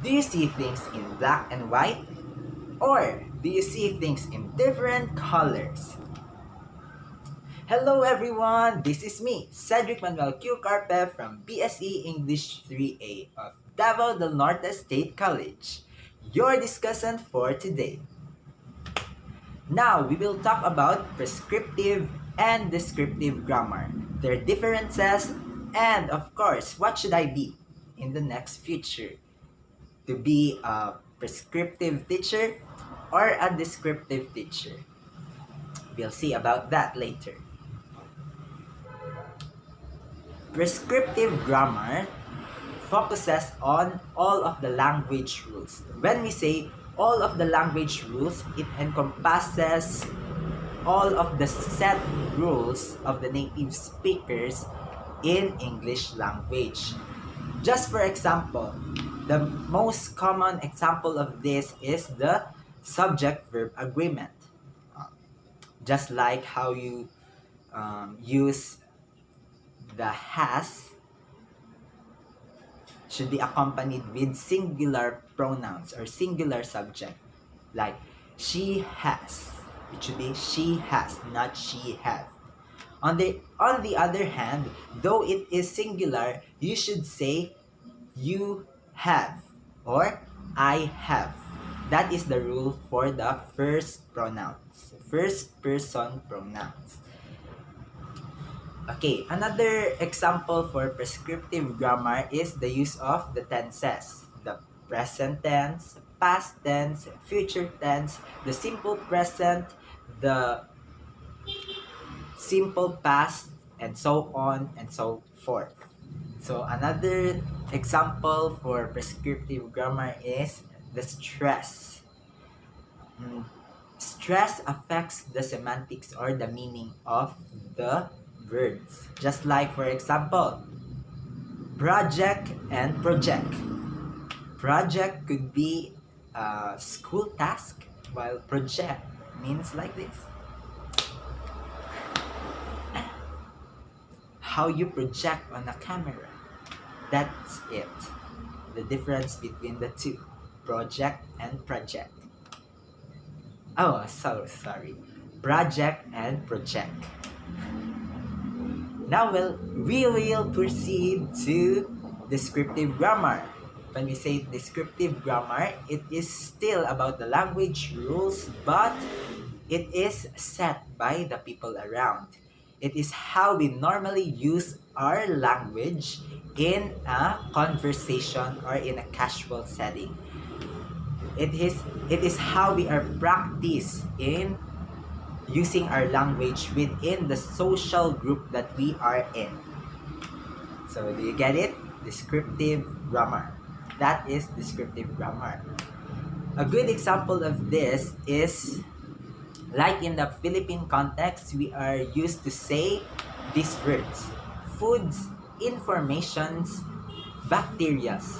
Do you see things in black and white? Or do you see things in different colors? Hello everyone, this is me, Cedric Manuel Q. Carpe from BSE English 3A of Davao del Norte State College, your discussant for today. Now, we will talk about prescriptive and descriptive grammar, their differences, and of course, what should I be in the next future? To be a prescriptive teacher or a descriptive teacher? We'll see about that later. Prescriptive grammar focuses on all of the language rules. When we say all of the language rules, it encompasses all of the set rules of the native speakers in English language. Just for example, the most common example of this is the subject-verb agreement. Just like how you use the has should be accompanied with singular pronouns or singular subject. Like, she has. It should be she has, not she has. On the other hand, though it is singular, you should say you have or I have. That is the rule for the first pronouns, first person pronouns. Okay, another example for prescriptive grammar is the use of the tenses. The present tense, past tense, future tense, the simple present, the simple past, and so on and so forth. So another example for prescriptive grammar is the stress. Stress affects the semantics or the meaning of the words. Just like, for example, project and project. Project could be a school task, while project means like this. How you project on a camera. That's it. The difference between the two, project and project. Oh, so sorry. Project and project. Now we will proceed to descriptive grammar. When we say descriptive grammar, it is still about the language rules, but it is set by the people around. It is how we normally use our language in a conversation or in a casual setting. It is how we are practiced in using our language within the social group that we are in. So do you get it? Descriptive grammar. That is descriptive grammar. A good example of this is like in the Philippine context, we are used to say these words: foods, informations, bacterias.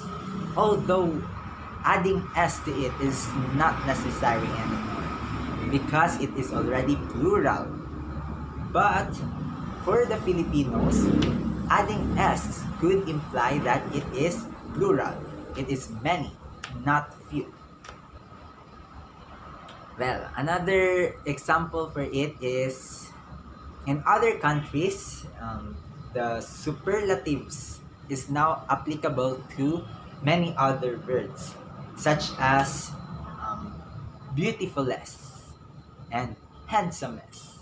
Although adding s to it is not necessary anymore because it is already plural. But for the Filipinos, adding s could imply that it is plural. It is many, not few. Well, another example for it is in other countries, the superlatives is now applicable to many other words, such as beautifulest and handsomest.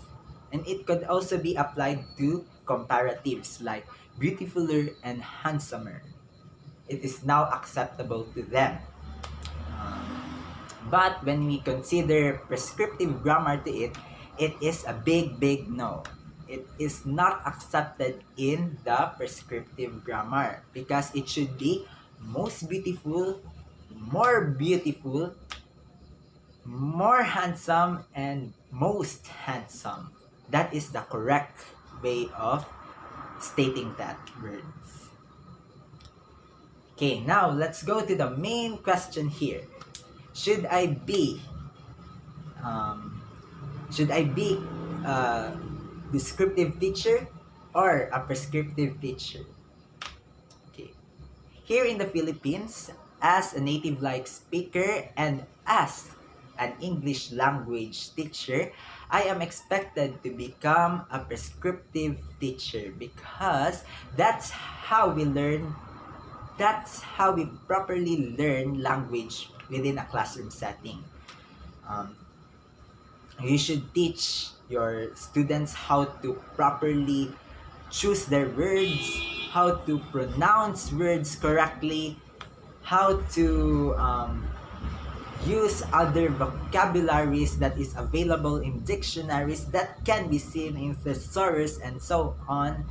And it could also be applied to comparatives like beautifuler and handsomer. It is now acceptable to them. But when we consider prescriptive grammar to it, it is a big no. It is not accepted in the prescriptive grammar because it should be most beautiful, more handsome, and most handsome. That is the correct way of stating that words. Okay, now let's go to the main question here. Should I be a descriptive teacher or a prescriptive teacher? Okay. Here in the Philippines, as a native like speaker and as an English language teacher, I am expected to become a prescriptive teacher because that's how we learn, that's how we properly learn language within a classroom setting. Um, you should teach your students how to properly choose their words, how to pronounce words correctly, how to use other vocabularies that is available in dictionaries that can be seen in thesaurus and so on.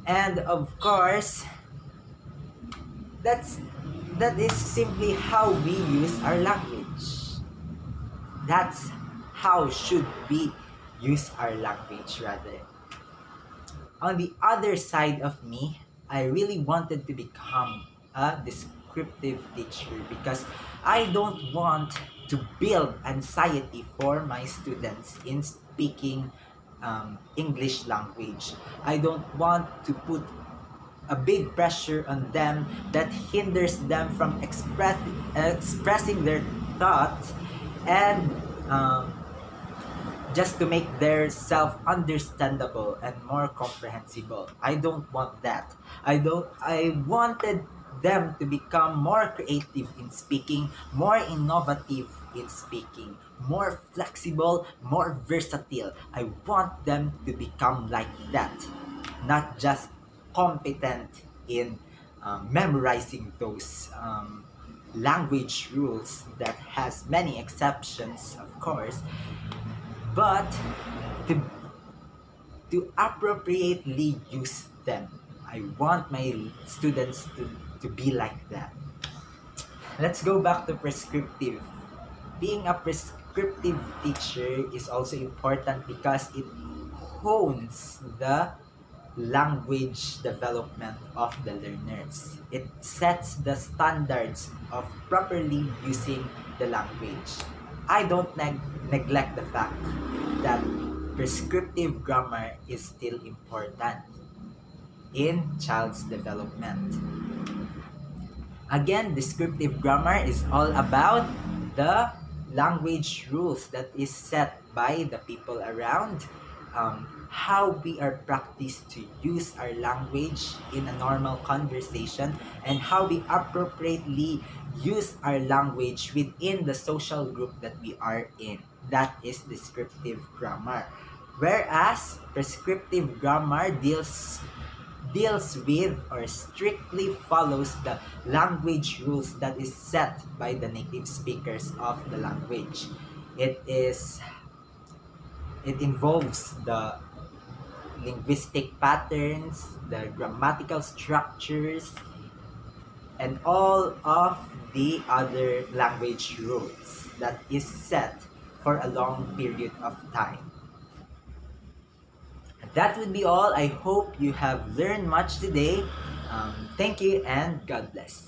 And of course, that's that is simply how we use our language. That's how should we use our language rather. On the other side of me, I really wanted to become a descriptive teacher because I don't want to build anxiety for my students in speaking English language. I don't want to put a big pressure on them that hinders them from expressing their thoughts and um, just to make their self understandable and more comprehensible. I don't want that. I wanted them to become more creative in speaking, more innovative in speaking, more flexible, more versatile. I want them to become like that, not just competent in memorizing those language rules that has many exceptions, of course, but to, to appropriately use them. I want my students to be like that. Let's go back to prescriptive. Being a prescriptive teacher is also important because it hones the language development of the learners. It sets the standards of properly using the language. I don't neglect the fact that prescriptive grammar is still important in child's development. Again, descriptive grammar is all about the language rules that is set by the people around, how we are practiced to use our language in a normal conversation, and how we appropriately use our language within the social group that we are in. That is descriptive grammar. Whereas prescriptive grammar deals with or strictly follows the language rules that is set by the native speakers of the language. It is it involves the linguistic patterns, the grammatical structures, and all of the other language rules that is set for a long period of time. That would be all. I hope you have learned much today. Thank you and God bless.